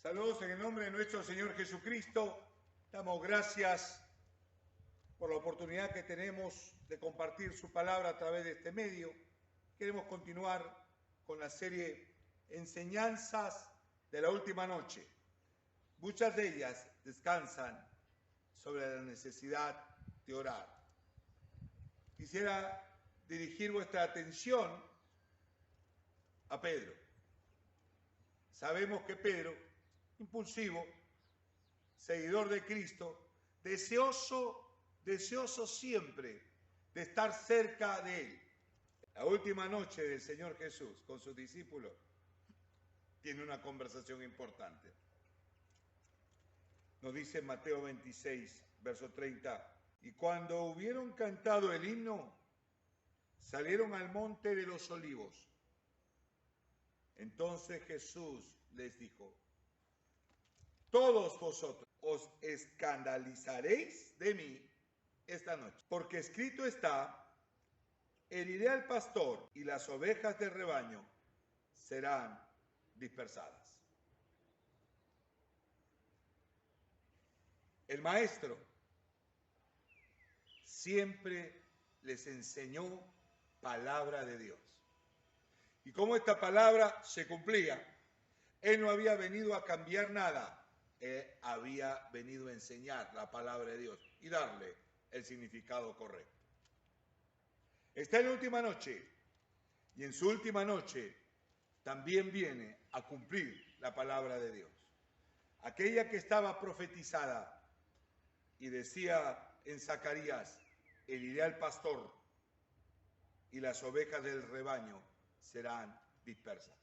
Saludos en el nombre de nuestro Señor Jesucristo. Damos gracias por la oportunidad que tenemos de compartir su palabra a través de este medio. Queremos continuar con la serie Enseñanzas de la Última Noche. Muchas de ellas descansan sobre la necesidad de orar. Quisiera dirigir vuestra atención a Pedro. Sabemos que Pedro, impulsivo, seguidor de Cristo, deseoso siempre de estar cerca de Él. La última noche del Señor Jesús con sus discípulos tiene una conversación importante. Nos dice Mateo 26, verso 30, y cuando hubieron cantado el himno, salieron al monte de los olivos. Entonces Jesús les dijo, todos vosotros os escandalizaréis de mí esta noche, porque escrito está, heriré al pastor y las ovejas del rebaño serán dispersadas. El maestro siempre les enseñó palabra de Dios. Y como esta palabra se cumplía, Él no había venido a cambiar nada, Él había venido a enseñar la palabra de Dios y darle el significado correcto. Está en la última noche, y en su última noche también viene a cumplir la palabra de Dios. Aquella que estaba profetizada y decía en Zacarías, heriré al pastor y las ovejas del rebaño serán dispersas.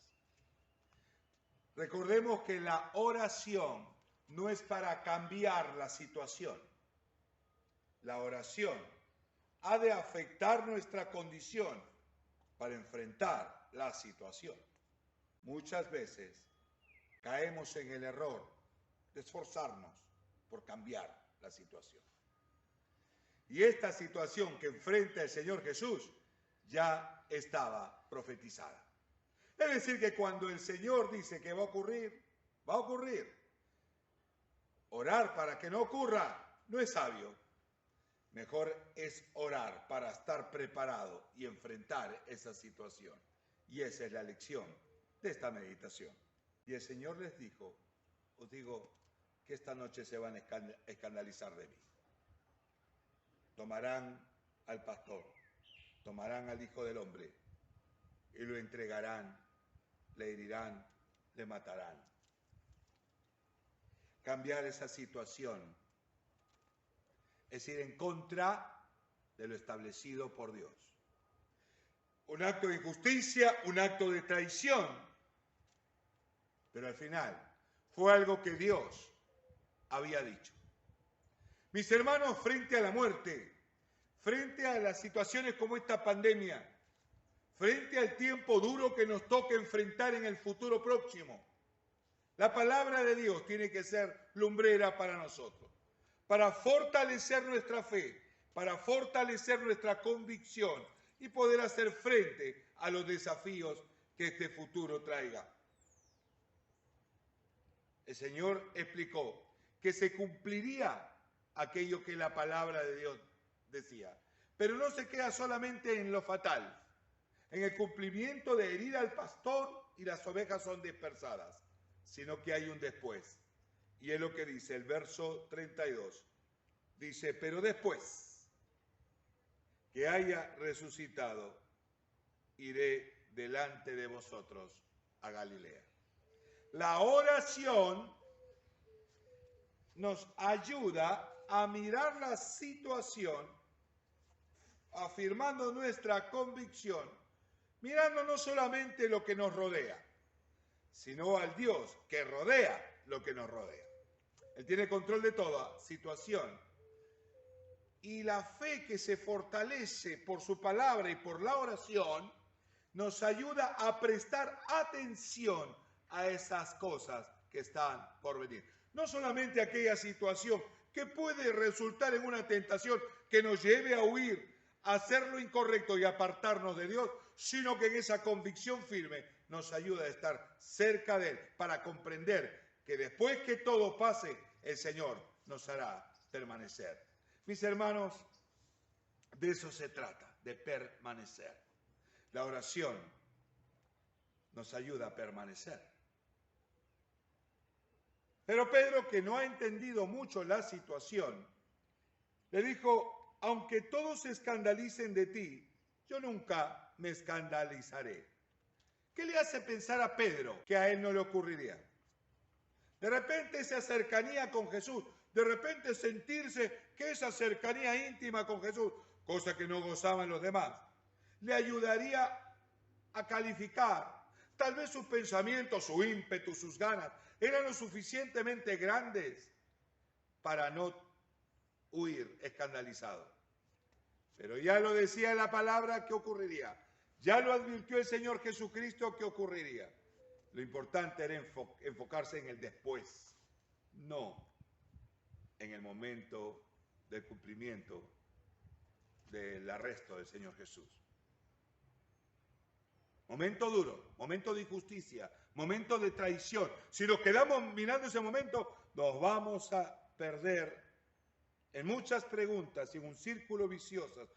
Recordemos que la oración no es para cambiar la situación. La oración ha de afectar nuestra condición para enfrentar la situación. Muchas veces caemos en el error de esforzarnos por cambiar la situación. Y esta situación que enfrenta el Señor Jesús ya estaba profetizada. Es decir, que cuando el Señor dice que va a ocurrir, va a ocurrir. Orar para que no ocurra no es sabio. Mejor es orar para estar preparado y enfrentar esa situación. Y esa es la lección de esta meditación. Y el Señor les dijo, os digo que esta noche se van a escandalizar de mí. Tomarán al pastor, tomarán al Hijo del Hombre y lo entregarán, le herirán, le matarán. Cambiar esa situación es ir en contra de lo establecido por Dios. Un acto de injusticia, un acto de traición, pero al final fue algo que Dios había dicho. Mis hermanos, frente a la muerte, frente a las situaciones como esta pandemia, frente al tiempo duro que nos toca enfrentar en el futuro próximo, la palabra de Dios tiene que ser lumbrera para nosotros, para fortalecer nuestra fe, para fortalecer nuestra convicción y poder hacer frente a los desafíos que este futuro traiga. El Señor explicó que se cumpliría aquello que la palabra de Dios decía, pero no se queda solamente en lo fatal, en el cumplimiento de herir al pastor y las ovejas son dispersadas, sino que hay un después. Y es lo que dice el verso 32. Dice, pero después que haya resucitado, iré delante de vosotros a Galilea. La oración nos ayuda a mirar la situación, afirmando nuestra convicción, mirando no solamente lo que nos rodea, sino al Dios que rodea lo que nos rodea. Él tiene control de toda situación. Y la fe que se fortalece por su palabra y por la oración nos ayuda a prestar atención a esas cosas que están por venir. No solamente aquella situación que puede resultar en una tentación que nos lleve a huir, a hacer lo incorrecto y apartarnos de Dios, sino que en esa convicción firme nos ayuda a estar cerca de Él para comprender que después que todo pase, el Señor nos hará permanecer. Mis hermanos, de eso se trata, de permanecer. La oración nos ayuda a permanecer. Pero Pedro, que no ha entendido mucho la situación, le dijo: aunque todos se escandalicen de ti, yo nunca me escandalizaré. ¿Qué le hace pensar a Pedro que a él no le ocurriría? De repente esa cercanía con Jesús, de repente sentirse que esa cercanía íntima con Jesús, cosa que no gozaban los demás, le ayudaría a calificar. Tal vez sus pensamientos, su ímpetu, sus ganas eran lo suficientemente grandes para no huir escandalizado. Pero ya lo decía la palabra que ocurriría. Ya lo advirtió el Señor Jesucristo que ocurriría. Lo importante era enfocarse en el después, no en el momento del cumplimiento del arresto del Señor Jesús. Momento duro, momento de injusticia, momento de traición. Si nos quedamos mirando ese momento, nos vamos a perder en muchas preguntas y en un círculo vicioso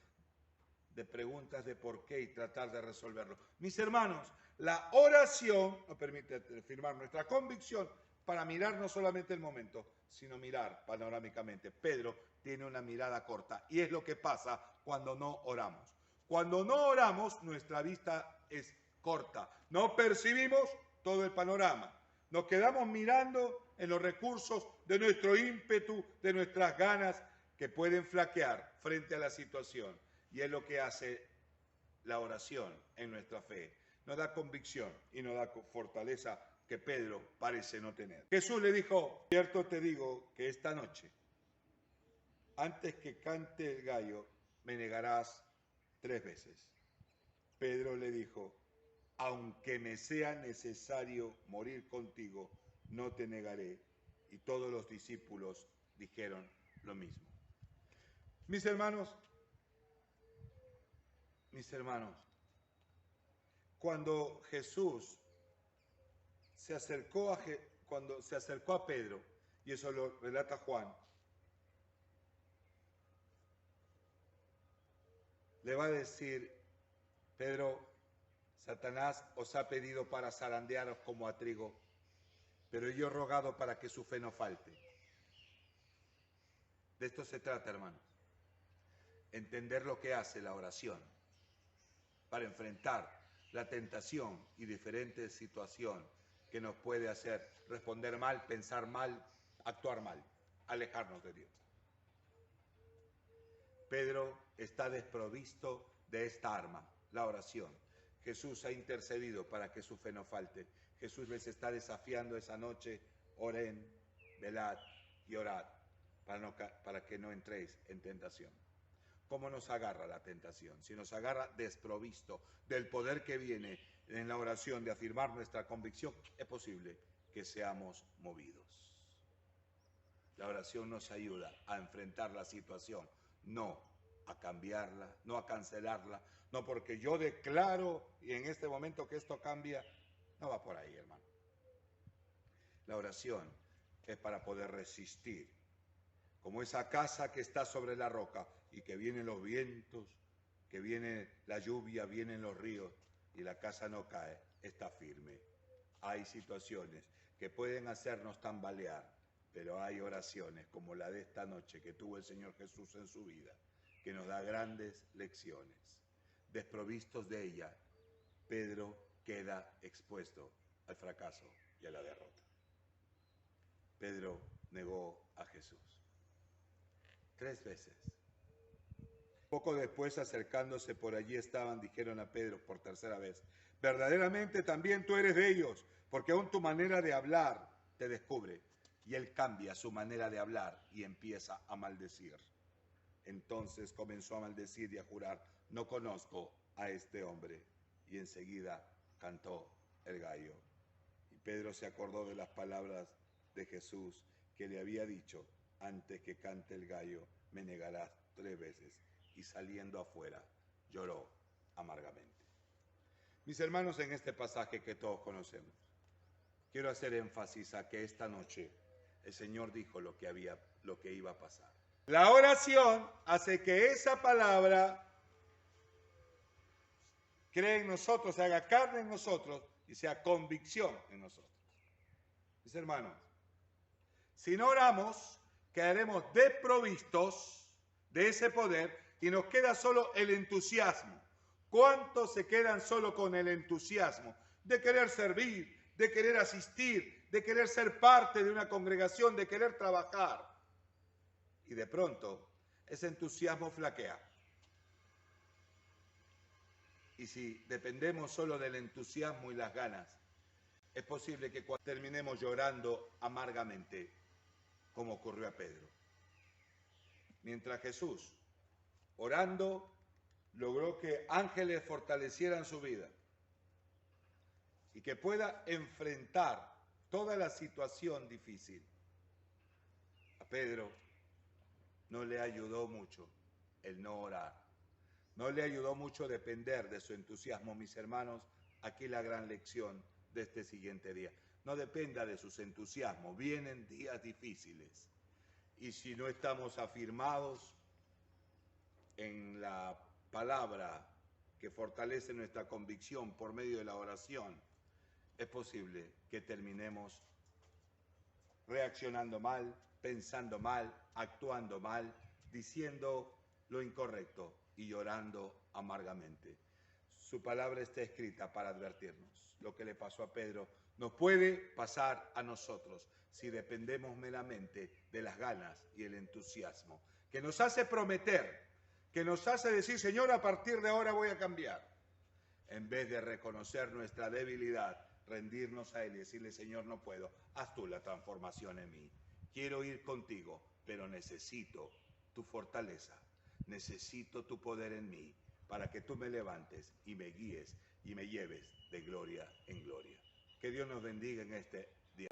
de preguntas de por qué y tratar de resolverlo. Mis hermanos, la oración nos permite afirmar nuestra convicción para mirar no solamente el momento, sino mirar panorámicamente. Pedro tiene una mirada corta y es lo que pasa cuando no oramos. Cuando no oramos, nuestra vista es corta. No percibimos todo el panorama. Nos quedamos mirando en los recursos de nuestro ímpetu, de nuestras ganas, que pueden flaquear frente a la situación. Y es lo que hace la oración en nuestra fe. Nos da convicción y nos da fortaleza que Pedro parece no tener. Jesús le dijo: cierto te digo que esta noche, antes que cante el gallo, me negarás 3 veces. Pedro le dijo: aunque me sea necesario morir contigo, no te negaré. Y todos los discípulos dijeron lo mismo. Mis hermanos, cuando Jesús se acercó a Pedro, y eso lo relata Juan, le va a decir: Pedro, Satanás os ha pedido para zarandearos como a trigo, pero yo he rogado para que su fe no falte. De esto se trata, hermanos. Entender lo que hace la oración para enfrentar la tentación y diferentes situaciones que nos puede hacer responder mal, pensar mal, actuar mal, alejarnos de Dios. Pedro está desprovisto de esta arma, la oración. Jesús ha intercedido para que su fe no falte. Jesús les está desafiando esa noche: oren, velad y orad para que no entréis en tentación. ¿Cómo nos agarra la tentación? Si nos agarra desprovisto del poder que viene en la oración de afirmar nuestra convicción, es posible que seamos movidos. La oración nos ayuda a enfrentar la situación, no a cambiarla, no a cancelarla, no porque yo declaro y en este momento que esto cambia. No va por ahí, hermano. La oración es para poder resistir, como esa casa que está sobre la roca y que vienen los vientos, que viene la lluvia, vienen los ríos y la casa no cae, está firme. Hay situaciones que pueden hacernos tambalear, pero hay oraciones como la de esta noche que tuvo el Señor Jesús en su vida, que nos da grandes lecciones. Desprovistos de ella, Pedro queda expuesto al fracaso y a la derrota. Pedro negó a Jesús 3 veces. Poco después, acercándose por allí dijeron a Pedro por 3ª vez: verdaderamente también tú eres de ellos, porque aún tu manera de hablar te descubre. Y él cambia su manera de hablar y empieza a maldecir. Entonces comenzó a maldecir y a jurar: no conozco a este hombre. Y enseguida cantó el gallo. Y Pedro se acordó de las palabras de Jesús que le había dicho: antes que cante el gallo, me negarás 3 veces. Y saliendo afuera, lloró amargamente. Mis hermanos, en este pasaje que todos conocemos, quiero hacer énfasis a que esta noche el Señor dijo lo que iba a pasar. La oración hace que esa palabra cree en nosotros, se haga carne en nosotros y sea convicción en nosotros. Mis hermanos, si no oramos, quedaremos desprovistos de ese poder y nos queda solo el entusiasmo. ¿Cuántos se quedan solo con el entusiasmo de querer servir, de querer asistir, de querer ser parte de una congregación, de querer trabajar? Y de pronto ese entusiasmo flaquea. Y si dependemos solo del entusiasmo y las ganas, es posible que terminemos llorando amargamente, como ocurrió a Pedro. Mientras Jesús, orando, logró que ángeles fortalecieran su vida y que pueda enfrentar toda la situación difícil. A Pedro no le ayudó mucho el no orar. No le ayudó mucho depender de su entusiasmo, mis hermanos. Aquí la gran lección de este siguiente día. No dependa de sus entusiasmos. Vienen días difíciles. Y si no estamos afirmados en la palabra que fortalece nuestra convicción por medio de la oración, es posible que terminemos reaccionando mal, pensando mal, actuando mal, diciendo lo incorrecto y llorando amargamente. Su palabra está escrita para advertirnos. Lo que le pasó a Pedro nos puede pasar a nosotros si dependemos meramente de las ganas y el entusiasmo, que nos hace prometer, que nos hace decir, Señor, a partir de ahora voy a cambiar, en vez de reconocer nuestra debilidad, rendirnos a Él y decirle, Señor, no puedo, haz tú la transformación en mí. Quiero ir contigo, pero necesito tu fortaleza, necesito tu poder en mí, para que tú me levantes y me guíes y me lleves de gloria en gloria. Que Dios nos bendiga en este día.